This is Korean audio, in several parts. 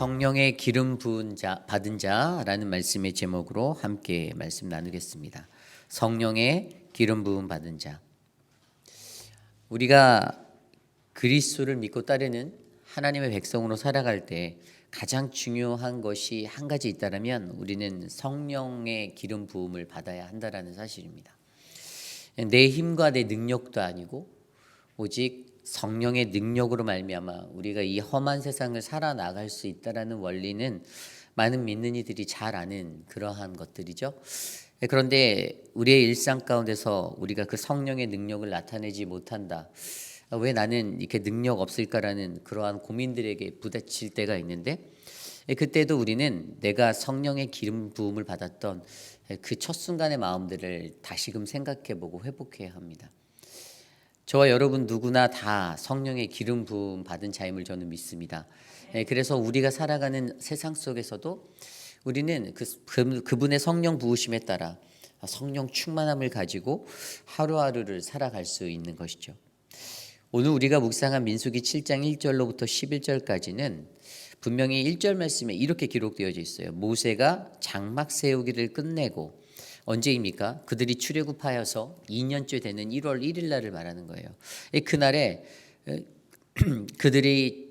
성령의 기름 부은 자 받은 자라는 말씀의 제목으로 함께 말씀 나누겠습니다. 성령의 기름 부음 받은 자. 우리가 그리스도를 믿고 따르는 하나님의 백성으로 살아갈 때 가장 중요한 것이 한 가지 있다면 우리는 성령의 기름 부음을 받아야 한다라는 사실입니다. 내 힘과 내 능력도 아니고 오직 성령의 능력으로 말미암아 우리가 이 험한 세상을 살아나갈 수 있다라는 원리는 많은 믿는 이들이 잘 아는 그러한 것들이죠. 그런데 우리의 일상 가운데서 우리가 그 성령의 능력을 나타내지 못한다. 왜 나는 이렇게 능력 없을까라는 그러한 고민들에게 부딪힐 때가 있는데, 그때도 우리는 내가 성령의 기름 부음을 받았던 그 첫 순간의 마음들을 다시금 생각해보고 회복해야 합니다. 저와 여러분 누구나 다 성령의 기름 부음 받은 자임을 저는 믿습니다. 그래서 우리가 살아가는 세상 속에서도 우리는 그분의 성령 부으심에 따라 성령 충만함을 가지고 하루하루를 살아갈 수 있는 것이죠. 오늘 우리가 묵상한 민수기 7장 1절로부터 11절까지는 분명히 1절 말씀에 이렇게 기록되어져 있어요. 모세가 장막 세우기를 끝내고, 언제입니까? 그들이 출애굽하여서 2년째 되는 1월 1일 날을 말하는 거예요. 그날에 그들이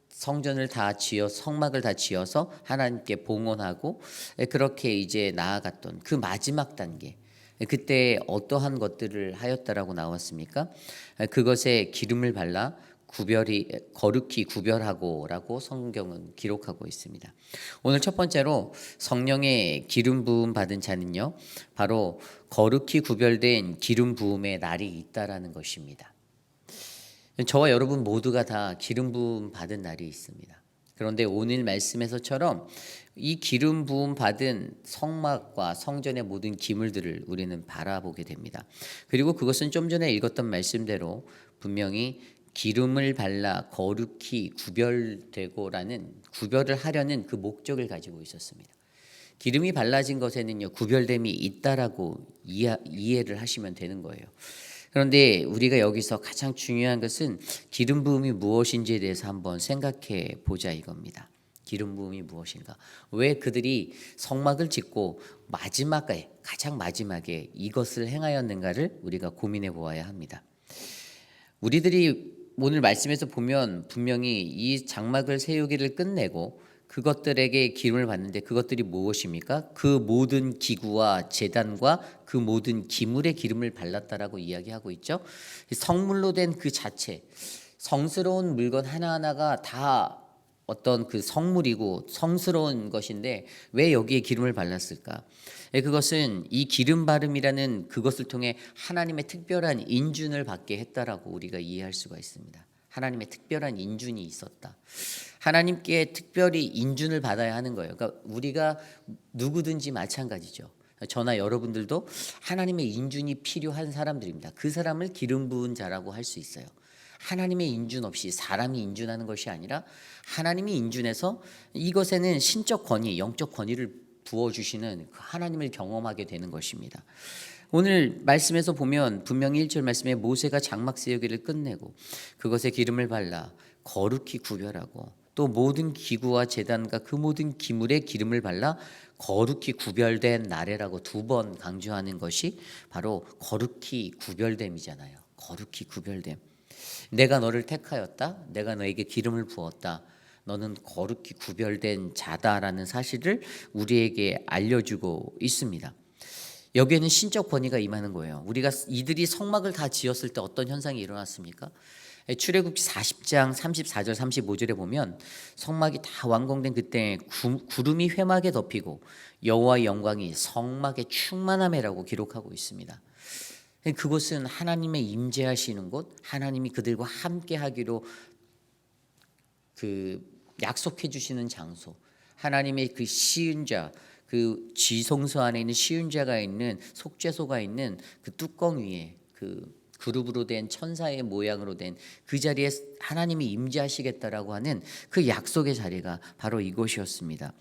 성전을 다 지어 성막을 다 지어서 하나님께 봉헌하고 그렇게 이제 나아갔던 그 마지막 단계, 그때 어떠한 것들을 하였다라고 나왔습니까? 그것에 기름을 발라 거룩히 구별하고라고 성경은 기록하고 있습니다. 오늘 첫 번째로 성령의 기름 부음 받은 자는요, 바로 거룩히 구별된 기름 부음의 날이 있다라는 것입니다. 저와 여러분 모두가 다 기름 부음 받은 날이 있습니다. 그런데 오늘 말씀에서처럼 이 기름 부음 받은 성막과 성전의 모든 기물들을 우리는 바라보게 됩니다. 그리고 그것은 좀 전에 읽었던 말씀대로 분명히 기름을 발라 거룩히 구별되고라는, 구별을 하려는 그 목적을 가지고 있었습니다. 기름이 발라진 것에는요, 구별됨이 있다라고 이해를 하시면 되는 거예요. 그런데 우리가 여기서 가장 중요한 것은 기름 부음이 무엇인지에 대해서 한번 생각해 보자 이겁니다. 기름 부음이 무엇인가? 왜 그들이 성막을 짓고 가장 마지막에 이것을 행하였는가를 우리가 고민해 보아야 합니다. 우리들이 오늘 말씀에서 보면 분명히 이 장막을 세우기를 끝내고 그것들에게 기름을 받는데, 그것들이 무엇입니까? 그 모든 기구와 제단과 그 모든 기물의 기름을 발랐다라고 이야기하고 있죠. 성물로 된 그 자체, 성스러운 물건 하나하나가 다 어떤 그 성물이고 성스러운 것인데 왜 여기에 기름을 발랐을까? 그것은 이 기름 바름이라는 그것을 통해 하나님의 특별한 인준을 받게 했다라고 우리가 이해할 수가 있습니다. 하나님의 특별한 인준이 있었다. 하나님께 특별히 인준을 받아야 하는 거예요. 그러니까 우리가 누구든지 마찬가지죠. 저나 여러분들도 하나님의 인준이 필요한 사람들입니다. 그 사람을 기름 부은 자라고 할 수 있어요. 하나님의 인준 없이 사람이 인준하는 것이 아니라 하나님이 인준해서 이것에는 신적 권위, 영적 권위를 부어주시는 그 하나님을 경험하게 되는 것입니다. 오늘 말씀에서 보면 분명히 1절 말씀에 모세가 장막 세우기를 끝내고 그것에 기름을 발라 거룩히 구별하고 또 모든 기구와 제단과 그 모든 기물에 기름을 발라 거룩히 구별된 날에라고 두 번 강조하는 것이 바로 거룩히 구별됨이잖아요. 거룩히 구별됨. 내가 너를 택하였다. 내가 너에게 기름을 부었다. 너는 거룩히 구별된 자다라는 사실을 우리에게 알려주고 있습니다. 여기에는 신적 권위가 임하는 거예요. 이들이 성막을 다 지었을 때 어떤 현상이 일어났습니까? 출애굽기 40장 34절 35절에 보면 성막이 다 완공된 그때 구름이 회막에 덮이고 여호와의 영광이 성막에 충만함이라고 기록하고 있습니다. 그곳은 하나님의 임재하시는 곳, 하나님이 그들과 함께 하기로 약속해 주시는 장소, 하나님의 그 시은자, 그 지성소 안에 있는 시은자가 있는 속죄소가 있는 그 뚜껑 위에 그 그룹으로 된 천사의 모양으로 된 그 자리에 하나님이 임재하시겠다라고 하는 그 약속의 자리가 바로 이곳이었습니다.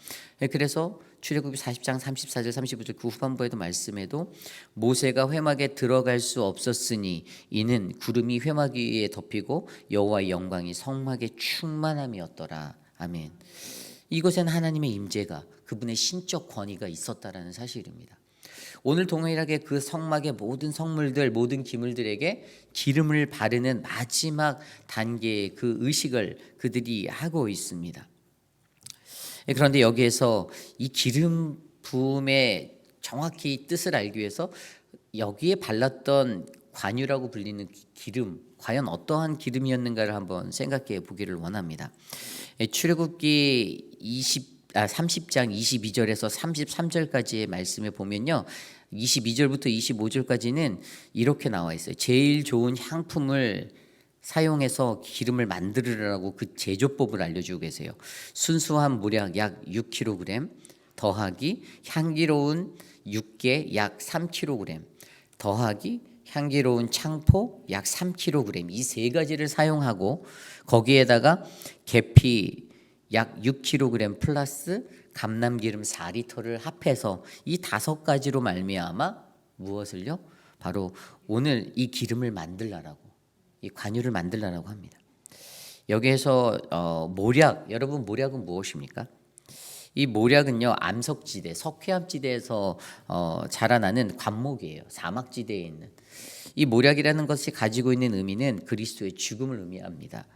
그래서 출애굽기 40장 34절 35절 그 후반부에도 말씀에도 모세가 회막에 들어갈 수 없었으니 이는 구름이 회막 위에 덮이고 여호와의 영광이 성막에 충만함이었더라. 아멘. 이것엔 하나님의 임재가, 그분의 신적 권위가 있었다라는 사실입니다. 오늘 동일하게 그 성막의 모든 성물들, 모든 기물들에게 기름을 바르는 마지막 단계의 그 의식을 그들이 하고 있습니다. 그런데 여기에서 이 기름 부음의 정확히 뜻을 알기 위해서 여기에 발랐던 관유라고 불리는 기름, 과연 어떠한 기름이었는가를 한번 생각해 보기를 원합니다. 출애굽기 30장 22절에서 33절까지의 말씀에 보면요, 22절부터 25절까지는 이렇게 나와 있어요. 제일 좋은 향품을 사용해서 기름을 만들으라고 그 제조법을 알려주고 계세요. 순수한 모략 약 6kg 더하기 향기로운 육개 약 3kg 더하기 향기로운 창포 약 3kg, 이 세 가지를 사용하고 거기에다가 계피 약 6kg 플러스 감람기름 4리터를 합해서 이 5가지로 말미암아 무엇을요? 바로 오늘 이 기름을 만들라라고, 이 관유를 만들라라고 합니다. 여기에서 모략, 여러분 모략은 무엇입니까? 이 모략은요, 암석지대, 석회암지대에서 자라나는 관목이에요. 사막지대에 있는 이 모략이라는 것이 가지고 있는 의미는 그리스도의 죽음을 의미합니다.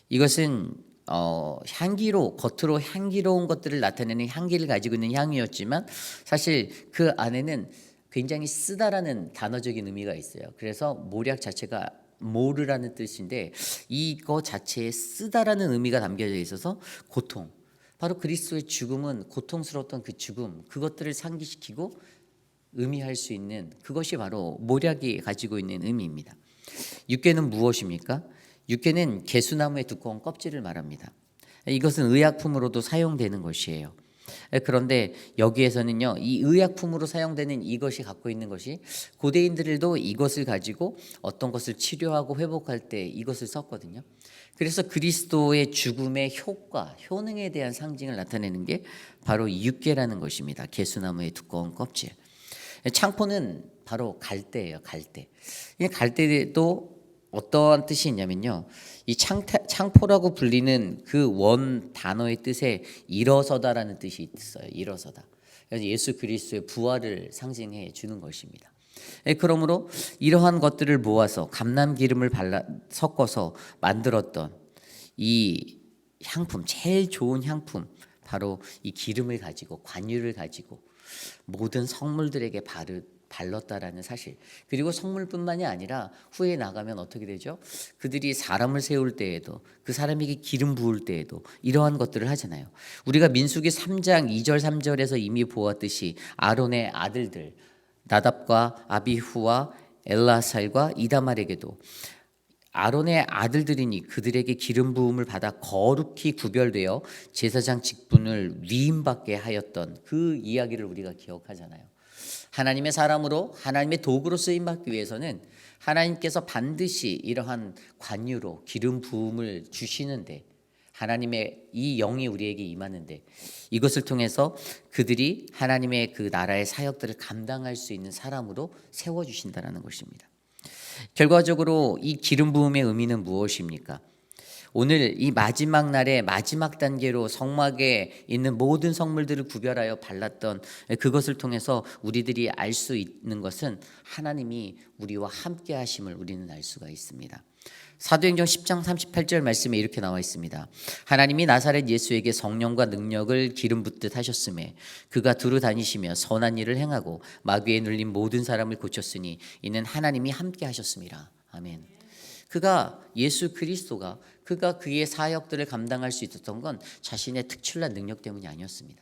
이것은 겉으로 향기로운 것들을 나타내는 향기를 가지고 있는 향이었지만 사실 그 안에는 굉장히 쓰다라는 단어적인 의미가 있어요. 그래서 모략 자체가 모르라는 뜻인데 이거 자체에 쓰다라는 의미가 담겨져 있어서 고통, 바로 그리스도의 죽음은 고통스러웠던 그 죽음, 그것들을 상기시키고 의미할 수 있는 그것이 바로 모략이 가지고 있는 의미입니다. 육개는 무엇입니까? 육개는 개수나무의 두꺼운 껍질을 말합니다. 이것은 의약품으로도 사용되는 것이에요. 그런데 여기에서는요, 이 의약품으로 사용되는 이것이 갖고 있는 것이 고대인들도 이것을 가지고 어떤 것을 치료하고 회복할 때 이것을 썼거든요. 그래서 그리스도의 죽음의 효과, 효능에 대한 상징을 나타내는 게 바로 이 육개라는 것입니다. 개수나무의 두꺼운 껍질. 창포는 바로 갈대예요. 갈대. 이 갈대도 어떠한 뜻이 있냐면요, 이 창포라고 불리는 그 원 단어의 뜻에 일어서다라는 뜻이 있어요. 일어서다. 그래서 예수 그리스도의 부활을 상징해 주는 것입니다. 그러므로 이러한 것들을 모아서 감람 기름을 섞어서 만들었던 이 향품, 제일 좋은 향품, 바로 이 기름을 가지고, 관유를 가지고 모든 성물들에게 발랐다라는 사실. 그리고 성물뿐만이 아니라 후에 나가면 어떻게 되죠? 그들이 사람을 세울 때에도, 그 사람에게 기름 부을 때에도 이러한 것들을 하잖아요. 우리가 민수기 3장 2절 3절에서 이미 보았듯이 아론의 아들들 나답과 아비후와 엘라살과 이다말에게도 아론의 아들들이니 그들에게 기름 부음을 받아 거룩히 구별되어 제사장 직분을 위임받게 하였던 그 이야기를 우리가 기억하잖아요. 하나님의 사람으로, 하나님의 도구로 쓰임받기 위해서는 하나님께서 반드시 이러한 관유로 기름 부음을 주시는데, 하나님의 이 영이 우리에게 임하는데, 이것을 통해서 그들이 하나님의 그 나라의 사역들을 감당할 수 있는 사람으로 세워주신다는 것입니다. 결과적으로 이 기름 부음의 의미는 무엇입니까? 오늘 이 마지막 날의 마지막 단계로 성막에 있는 모든 성물들을 구별하여 발랐던 그것을 통해서 우리들이 알 수 있는 것은 하나님이 우리와 함께 하심을 우리는 알 수가 있습니다. 사도행전 10장 38절 말씀에 이렇게 나와 있습니다. 하나님이 나사렛 예수에게 성령과 능력을 기름 붓듯 하셨음에 그가 두루 다니시며 선한 일을 행하고 마귀에 눌린 모든 사람을 고쳤으니 이는 하나님이 함께 하셨습니다. 아멘. 예수 그리스도가 그가 그의 사역들을 감당할 수 있었던 건 자신의 특출난 능력 때문이 아니었습니다.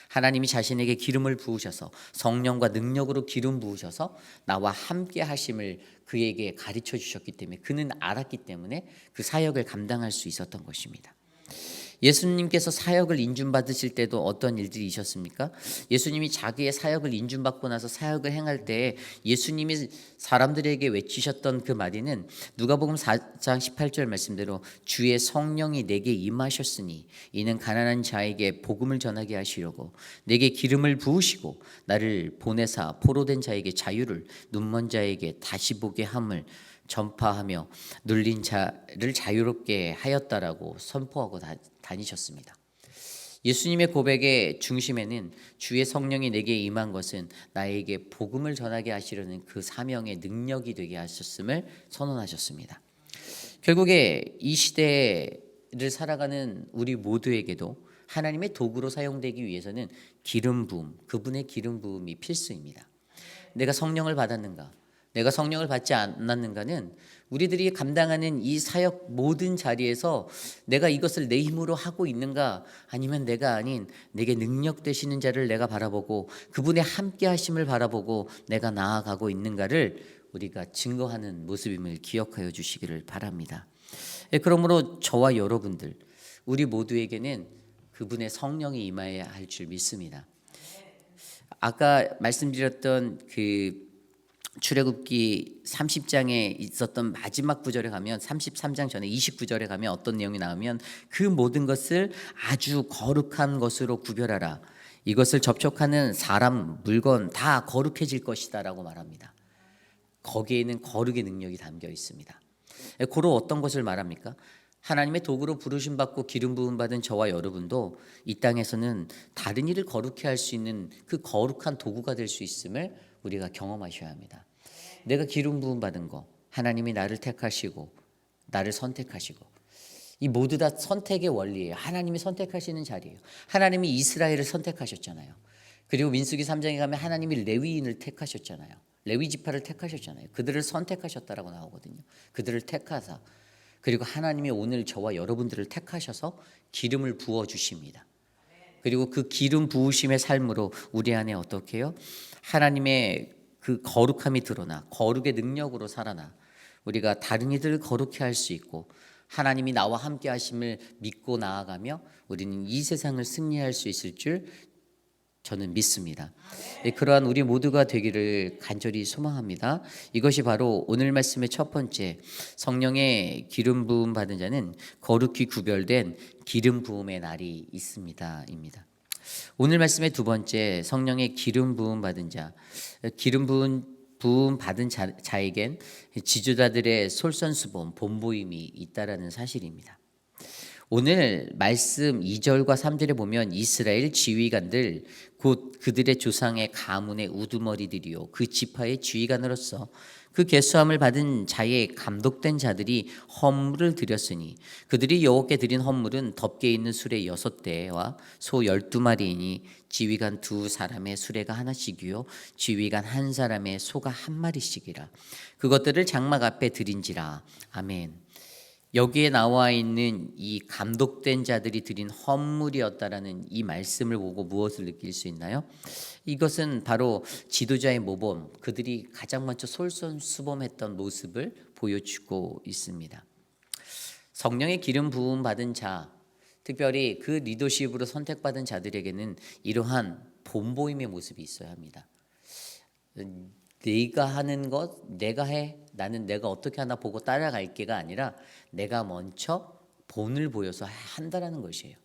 하나님이 자신에게 기름을 부으셔서, 성령과 능력으로 기름 부으셔서 나와 함께 하심을 그에게 가르쳐 주셨기 때문에, 그는 알았기 때문에 그 사역을 감당할 수 있었던 것입니다. 예수님께서 사역을 인준받으실 때도 어떤 일들이 있었습니까? 예수님이 자기의 사역을 인준받고 나서 사역을 행할 때 예수님이 사람들에게 외치셨던 그 마디는 누가복음 4장 18절 말씀대로 주의 성령이 내게 임하셨으니 이는 가난한 자에게 복음을 전하게 하시려고 내게 기름을 부으시고 나를 보내사 포로된 자에게 자유를, 눈먼 자에게 다시 보게 함을 전파하며 눌린 자를 자유롭게 하였다라고 선포하고 다니셨습니다. 예수님의 고백의 중심에는 주의 성령이 내게 임한 것은 나에게 복음을 전하게 하시려는 그 사명의 능력이 되게 하셨음을 선언하셨습니다. 결국에 이 시대를 살아가는 우리 모두에게도 하나님의 도구로 사용되기 위해서는 기름 부음, 그분의 기름 부음이 필수입니다. 내가 성령을 받았는가? 내가 성령을 받지 않았는가는 우리들이 감당하는 이 사역 모든 자리에서 내가 이것을 내 힘으로 하고 있는가, 아니면 내가 아닌 내게 능력 되시는 자를 내가 바라보고 그분의 함께 하심을 바라보고 내가 나아가고 있는가를 우리가 증거하는 모습임을 기억하여 주시기를 바랍니다. 그러므로 저와 여러분들, 우리 모두에게는 그분의 성령이 임하여야 할 줄 믿습니다. 아까 말씀드렸던 그 출애굽기 30장에 있었던 마지막 구절에 가면, 33장 전에 29절에 가면 어떤 내용이 나오면, 그 모든 것을 아주 거룩한 것으로 구별하라. 이것을 접촉하는 사람, 물건 다 거룩해질 것이다 라고 말합니다. 거기에는 거룩의 능력이 담겨 있습니다. 고로 어떤 것을 말합니까? 하나님의 도구로 부르심 받고 기름 부음 받은 저와 여러분도 이 땅에서는 다른 일을 거룩해 할 수 있는 그 거룩한 도구가 될 수 있음을 우리가 경험하셔야 합니다. 내가 기름 부음 받은 거, 하나님이 나를 택하시고 나를 선택하시고, 이 모두 다 선택의 원리예요. 하나님이 선택하시는 자리예요. 하나님이 이스라엘을 선택하셨잖아요. 그리고 민수기 3장에 가면 하나님이 레위인을 택하셨잖아요. 레위 지파를 택하셨잖아요. 그들을 선택하셨다라고 나오거든요. 그들을 택하사, 그리고 하나님이 오늘 저와 여러분들을 택하셔서 기름을 부어 주십니다. 그리고 그 기름 부으심의 삶으로 우리 안에 어떻게 해요? 하나님의 그 거룩함이 드러나 거룩의 능력으로 살아나 우리가 다른 이들을 거룩해 할 수 있고, 하나님이 나와 함께 하심을 믿고 나아가며 우리는 이 세상을 승리할 수 있을 줄 저는 믿습니다. 그러한 우리 모두가 되기를 간절히 소망합니다. 이것이 바로 오늘 말씀의 첫 번째, 성령의 기름 부음 받은 자는 거룩히 구별된 기름 부음의 날이 있습니다입니다. 오늘 말씀의 두 번째, 성령의 기름 부음 받은 자, 기름 부음 받은 자에겐 지도자들의 솔선수범, 본보임이 있다라는 사실입니다. 오늘 말씀 2절과 3절에 보면 이스라엘 지휘관들, 곧 그들의 조상의 가문의 우두머리들이요 그 지파의 지휘관으로서 그 계수함을 받은 자의 감독된 자들이 헌물을 드렸으니, 그들이 여호와께 드린 헌물은 덮개 있는 수레 6대와 소 12마리이니 지휘관 2사람의 수레가 하나씩이요 지휘관 1사람의 소가 1마리씩이라. 그것들을 장막 앞에 드린지라. 아멘. 여기에 나와 있는 이 감독된 자들이 드린 헌물이었다라는 이 말씀을 보고 무엇을 느낄 수 있나요? 이것은 바로 지도자의 모범, 그들이 가장 먼저 솔선수범했던 모습을 보여주고 있습니다. 성령의 기름 부음 받은 자, 특별히 그 리더십으로 선택받은 자들에게는 이러한 본보임의 모습이 있어야 합니다. 네가 하는 것 내가 해, 나는 내가 어떻게 하나 보고 따라갈게가 아니라 내가 먼저 본을 보여서 한다라는 것이에요.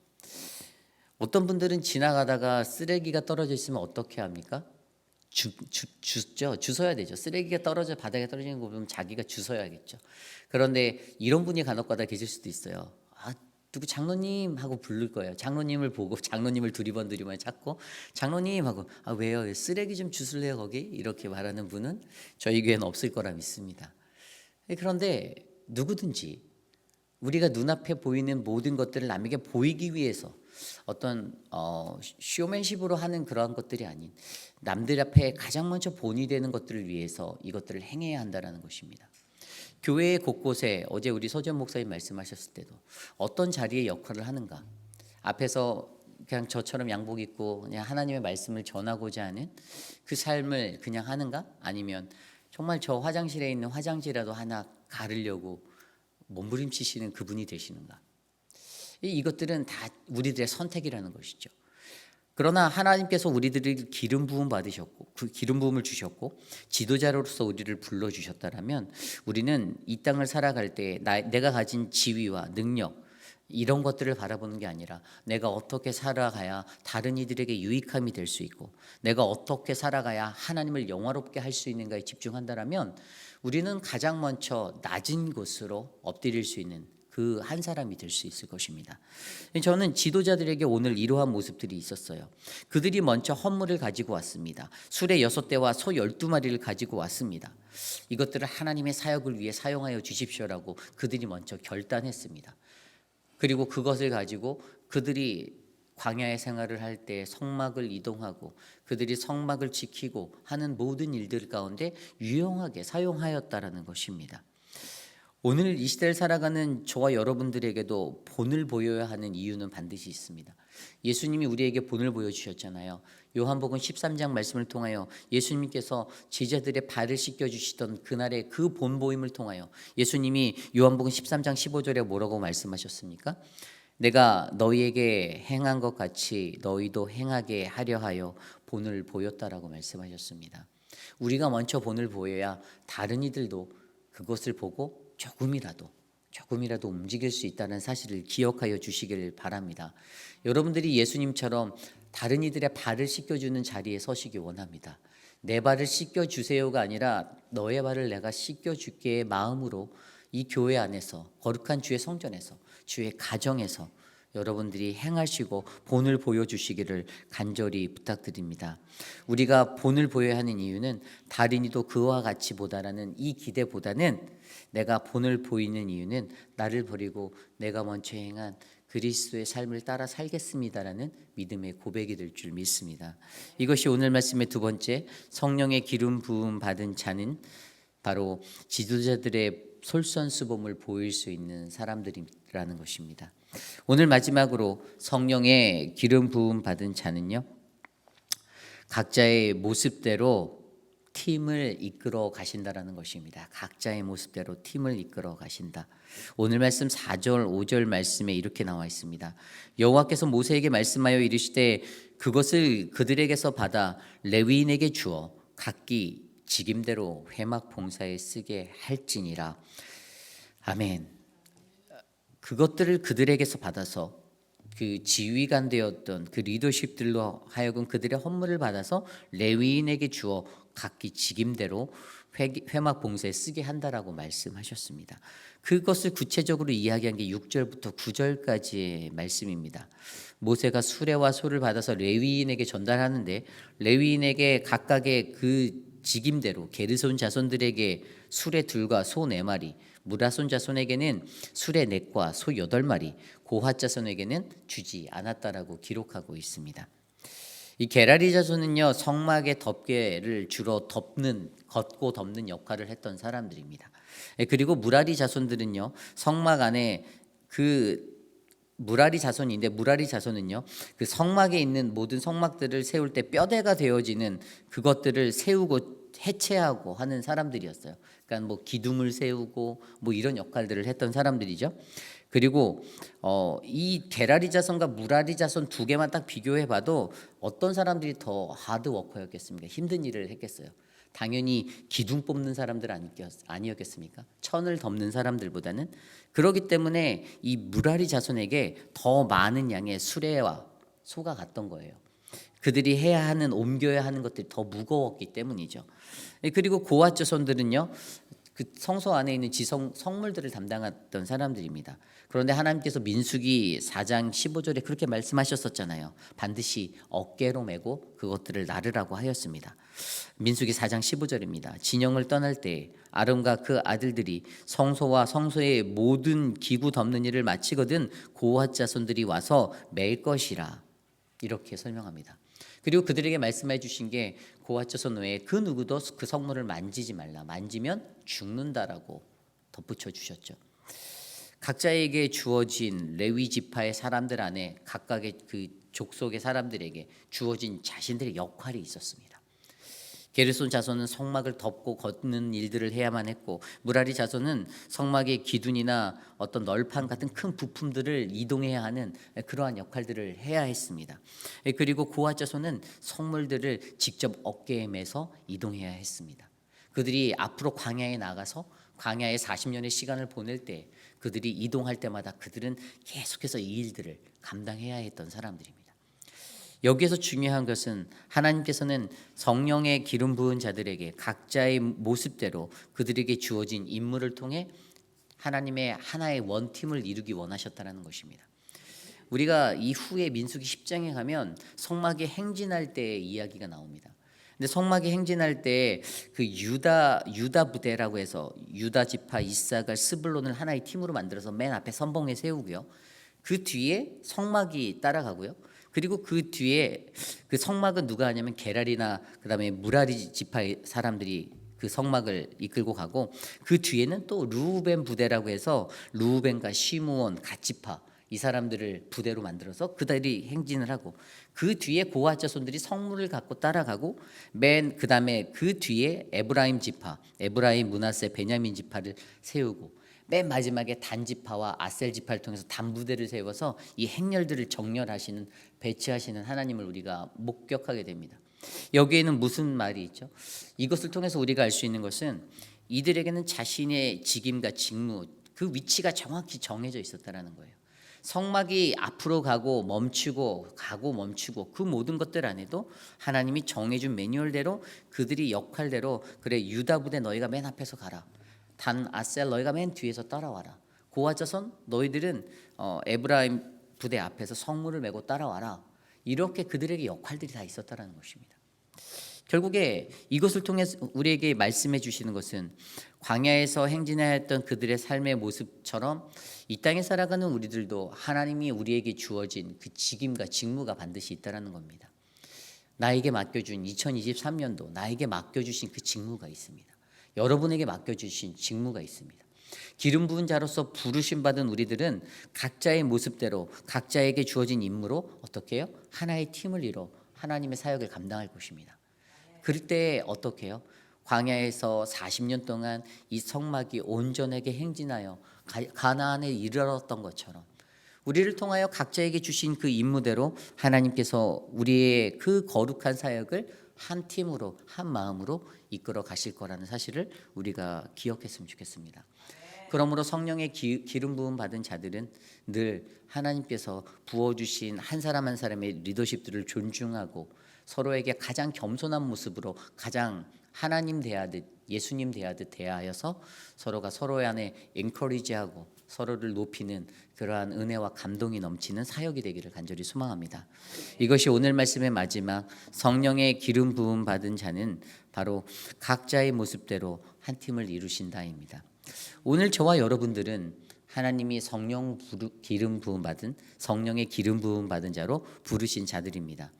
어떤 분들은 지나가다가 쓰레기가 떨어져 있으면 어떻게 합니까? 주워야 되죠. 쓰레기가 떨어져 바닥에 떨어지는 거 보면 자기가 주워야겠죠. 그런데 이런 분이 간혹가다 계실 수도 있어요. 누구 장로님 하고 부를 거예요. 장로님을 보고 장로님을 두리번 찾고 장로님 하고 왜요? 쓰레기 좀 주실래요 거기? 이렇게 말하는 분은 저희 교회는 없을 거라 믿습니다. 그런데 누구든지 우리가 눈앞에 보이는 모든 것들을 남에게 보이기 위해서 어떤 쇼맨십으로 하는 그러한 것들이 아닌 남들 앞에 가장 먼저 본이 되는 것들을 위해서 이것들을 행해야 한다는 것입니다. 교회 곳곳에 어제 우리 서지현 목사님 말씀하셨을 때도 어떤 자리의 역할을 하는가, 앞에서 그냥 저처럼 양복 입고 그냥 하나님의 말씀을 전하고자 하는 그 삶을 그냥 하는가, 아니면 정말 저 화장실에 있는 화장지라도 하나 가르려고 몸부림치시는 그분이 되시는가. 이것들은 다 우리들의 선택이라는 것이죠. 그러나 하나님께서 우리들을 기름 부음 받으셨고 그 기름 부음을 주셨고 지도자로서 우리를 불러주셨다라면 우리는 이 땅을 살아갈 때 내가 가진 지위와 능력 이런 것들을 바라보는 게 아니라 내가 어떻게 살아가야 다른 이들에게 유익함이 될 수 있고 내가 어떻게 살아가야 하나님을 영화롭게 할 수 있는가에 집중한다라면 우리는 가장 먼저 낮은 곳으로 엎드릴 수 있는 그 한 사람이 될 수 있을 것입니다. 저는 지도자들에게 오늘 이러한 모습들이 있었어요. 그들이 먼저 헌물을 가지고 왔습니다. 수레 6대와 소 12마리를 가지고 왔습니다. 이것들을 하나님의 사역을 위해 사용하여 주십시오라고 그들이 먼저 결단했습니다. 그리고 그것을 가지고 그들이 광야의 생활을 할 때 성막을 이동하고 그들이 성막을 지키고 하는 모든 일들 가운데 유용하게 사용하였다라는 것입니다. 오늘 이 시대를 살아가는 저와 여러분들에게도 본을 보여야 하는 이유는 반드시 있습니다. 예수님이 우리에게 본을 보여주셨잖아요. 요한복음 13장 말씀을 통하여 예수님께서 제자들의 발을 씻겨주시던 그날의 그 본보임을 통하여 예수님이 요한복음 13장 15절에 뭐라고 말씀하셨습니까? 내가 너희에게 행한 것 같이 너희도 행하게 하려 하여 본을 보였다라고 말씀하셨습니다. 우리가 먼저 본을 보여야 다른 이들도 그것을 보고 조금이라도 움직일 수 있다는 사실을 기억하여 주시길 바랍니다. 여러분들이 예수님처럼 다른 이들의 발을 씻겨주는 자리에 서시기 원합니다. 내 발을 씻겨주세요가 아니라 너의 발을 내가 씻겨줄게의 마음으로 이 교회 안에서 거룩한 주의 성전에서 주의 가정에서 여러분들이 행하시고 본을 보여주시기를 간절히 부탁드립니다. 우리가 본을 보여야 하는 이유는 다른 이도 그와 같이 보다라는 이 기대보다는 내가 본을 보이는 이유는 나를 버리고 내가 먼저 행한 그리스도의 삶을 따라 살겠습니다라는 믿음의 고백이 될 줄 믿습니다. 이것이 오늘 말씀의 두 번째, 성령의 기름 부음 받은 자는 바로 지도자들의 솔선수범을 보일 수 있는 사람들이라는 것입니다. 오늘 마지막으로 성령의 기름 부음 받은 자는요, 각자의 모습대로 팀을 이끌어 가신다라는 것입니다. 각자의 모습대로 팀을 이끌어 가신다. 오늘 말씀 4절 5절 말씀에 이렇게 나와 있습니다. 여호와께서 모세에게 말씀하여 이르시되 그것을 그들에게서 받아 레위인에게 주어 각기 직임대로 회막 봉사에 쓰게 할지니라. 아멘. 그것들을 그들에게서 받아서 그 지휘관 되었던 그 리더십들로 하여금 그들의 헌물을 받아서 레위인에게 주어 각기 직임대로 회막 봉사에 쓰게 한다라고 말씀하셨습니다. 그것을 구체적으로 이야기한 게 6절부터 9절까지의 말씀입니다. 모세가 수레와 소를 받아서 레위인에게 전달하는데 레위인에게 각각의 그 직임대로 게르손 자손들에게 수레 둘과 소 4마리, 무라손 자손에게는 수레 4과 소 8마리, 고핫 자손에게는 주지 않았다라고 기록하고 있습니다. 이 게라리 자손은요, 성막의 덮개를 주로 걷고 덮는 역할을 했던 사람들입니다. 그리고 무라리 자손들은요, 성막 안에 그 무라리 자손인데 무라리 자손은요, 그 성막에 있는 모든 성막들을 세울 때 뼈대가 되어지는 그것들을 세우고 해체하고 하는 사람들이었어요. 그러니까 뭐 기둥을 세우고 뭐 이런 역할들을 했던 사람들이죠. 그리고 이 게라리 자손과 무라리 자손 두 개만 딱 비교해 봐도 어떤 사람들이 더 하드워커였겠습니까? 힘든 일을 했겠어요. 당연히 기둥 뽑는 사람들 아니었겠습니까? 천을 덮는 사람들보다는. 그렇기 때문에 이 무라리 자손에게 더 많은 양의 수레와 소가 갔던 거예요. 그들이 해야 하는, 옮겨야 하는 것들이 더 무거웠기 때문이죠. 그리고 고핫 자손들은요, 그 성소 안에 있는 성물들을 담당했던 사람들입니다. 그런데 하나님께서 민수기 4장 15절에 그렇게 말씀하셨었잖아요. 반드시 어깨로 메고 그것들을 나르라고 하였습니다. 민수기 4장 15절입니다. 진영을 떠날 때 아론과 그 아들들이 성소와 성소의 모든 기구 덮는 일을 마치거든 고핫 자손들이 와서 맬 것이라, 이렇게 설명합니다. 그리고 그들에게 말씀해 주신 게 고핫 자손 외에 그 누구도 그 성물을 만지지 말라, 만지면 죽는다라고 덧붙여 주셨죠. 각자에게 주어진 레위 지파의 사람들 안에 각각의 그 족속의 사람들에게 주어진 자신들의 역할이 있었습니다. 게르손 자손은 성막을 덮고 걷는 일들을 해야만 했고, 무라리 자손은 성막의 기둥이나 어떤 널판 같은 큰 부품들을 이동해야 하는 그러한 역할들을 해야 했습니다. 그리고 고핫 자손은 성물들을 직접 어깨에 메서 이동해야 했습니다. 그들이 앞으로 광야에 나가서 광야에 40년의 시간을 보낼 때 그들이 이동할 때마다 그들은 계속해서 이 일들을 감당해야 했던 사람들입니다. 여기에서 중요한 것은 하나님께서는 성령의 기름 부은 자들에게 각자의 모습대로 그들에게 주어진 임무를 통해 하나님의 하나의 원팀을 이루기 원하셨다는 것입니다. 우리가 이후에 민수기 10장에 가면 성막이 행진할 때의 이야기가 나옵니다. 근데 성막이 행진할 때 그 유다 부대라고 해서 유다 지파, 이사갈, 스불론을 하나의 팀으로 만들어서 맨 앞에 선봉에 세우고요. 그 뒤에 성막이 따라가고요. 그리고 그 뒤에 그 성막은 누가 하냐면 게랄이나 그다음에 무라리 지파의 사람들이 그 성막을 이끌고 가고, 그 뒤에는 또 루벤 부대라고 해서 루벤과 시므온, 갓지파 이 사람들을 부대로 만들어서 그들이 행진을 하고, 그 뒤에 고핫 자손들이 성물을 갖고 따라가고, 맨 그다음에 그 뒤에 에브라임 지파, 에브라임, 므낫세, 베냐민 지파를 세우고, 맨 마지막에 단 지파와 아셀 지파를 통해서 단 부대를 세워서 이 행렬들을 정렬하시는, 배치하시는 하나님을 우리가 목격하게 됩니다. 여기에는 무슨 말이 있죠? 이것을 통해서 우리가 알 수 있는 것은 이들에게는 자신의 직임과 직무, 그 위치가 정확히 정해져 있었다라는 거예요. 성막이 앞으로 가고 멈추고 그 모든 것들 안에도 하나님이 정해준 매뉴얼대로 그들이 역할대로, 그래 유다 부대 너희가 맨 앞에서 가라, 단 아셀 너희가 맨 뒤에서 따라와라, 고핫 자손 너희들은 에브라임 부대 앞에서 성물을 메고 따라와라, 이렇게 그들에게 역할들이 다 있었다라는 것입니다. 결국에 이것을 통해 우리에게 말씀해 주시는 것은 광야에서 행진하였던 그들의 삶의 모습처럼 이 땅에 살아가는 우리들도 하나님이 우리에게 주어진 그 직임과 직무가 반드시 있다라는 겁니다. 나에게 맡겨준 2023년도 나에게 맡겨주신 그 직무가 있습니다. 여러분에게 맡겨주신 직무가 있습니다. 기름 부은 자로서 부르심 받은 우리들은 각자의 모습대로 각자에게 주어진 임무로 어떻게 해요? 하나의 팀을 이뤄 하나님의 사역을 감당할 것입니다. 그럴 때 어떻게 해요? 광야에서 40년 동안 이 성막이 온전하게 행진하여 가나안에 이르렀던 것처럼 우리를 통하여 각자에게 주신 그 임무대로 하나님께서 우리의 그 거룩한 사역을 한 팀으로 한 마음으로 이끌어 가실 거라는 사실을 우리가 기억했으면 좋겠습니다. 그러므로 성령의 기름 부음 받은 자들은 늘 하나님께서 부어주신 한 사람 한 사람의 리더십들을 존중하고 서로에게 가장 겸손한 모습으로 가장 하나님 대하듯 예수님 대하듯 대하여서 서로가 서로 안에 엔커리지하고 서로를 높이는 그러한 은혜와 감동이 넘치는 사역이 되기를 간절히 소망합니다. 이것이 오늘 말씀의 마지막, 성령의 기름 부음 받은 자는 바로 각자의 모습대로 한 팀을 이루신다입니다. 오늘 저와 여러분들은 하나님이 기름 부음 받은 성령의 기름 부음 받은 자로 부르신 자들입니다.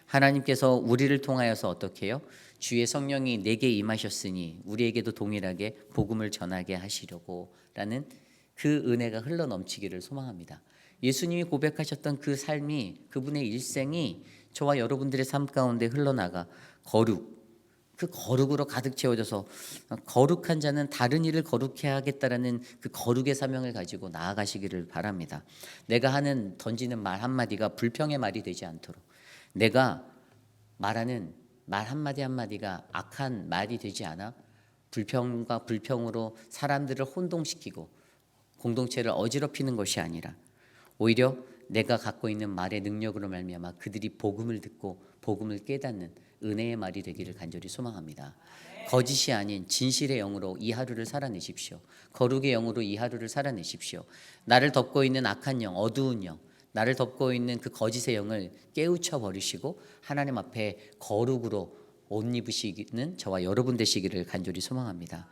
하나님께서 우리를 통하여서 어떻게 해요? 주의 성령이 내게 임하셨으니 우리에게도 동일하게 복음을 전하게 하시려고 라는 그 은혜가 흘러 넘치기를 소망합니다. 예수님이 고백하셨던 그 삶이, 그분의 일생이 저와 여러분들의 삶 가운데 흘러나가 그 거룩으로 가득 채워져서 거룩한 자는 다른 일을 거룩해 하겠다라는 그 거룩의 사명을 가지고 나아가시기를 바랍니다. 내가 던지는 말 한마디가 불평의 말이 되지 않도록, 내가 말하는 말 한마디 한마디가 악한 말이 되지 않아 불평과 불평으로 사람들을 혼동시키고 공동체를 어지럽히는 것이 아니라 오히려 내가 갖고 있는 말의 능력으로 말미암아 그들이 복음을 듣고 복음을 깨닫는 은혜의 말이 되기를 간절히 소망합니다. 거짓이 아닌 진실의 영으로 이 하루를 살아내십시오. 거룩의 영으로 이 하루를 살아내십시오. 나를 덮고 있는 악한 영, 어두운 영, 나를 덮고 있는 그 거짓의 영을 깨우쳐 버리시고 하나님 앞에 거룩으로 옷 입으시는 저와 여러분 되시기를 간절히 소망합니다.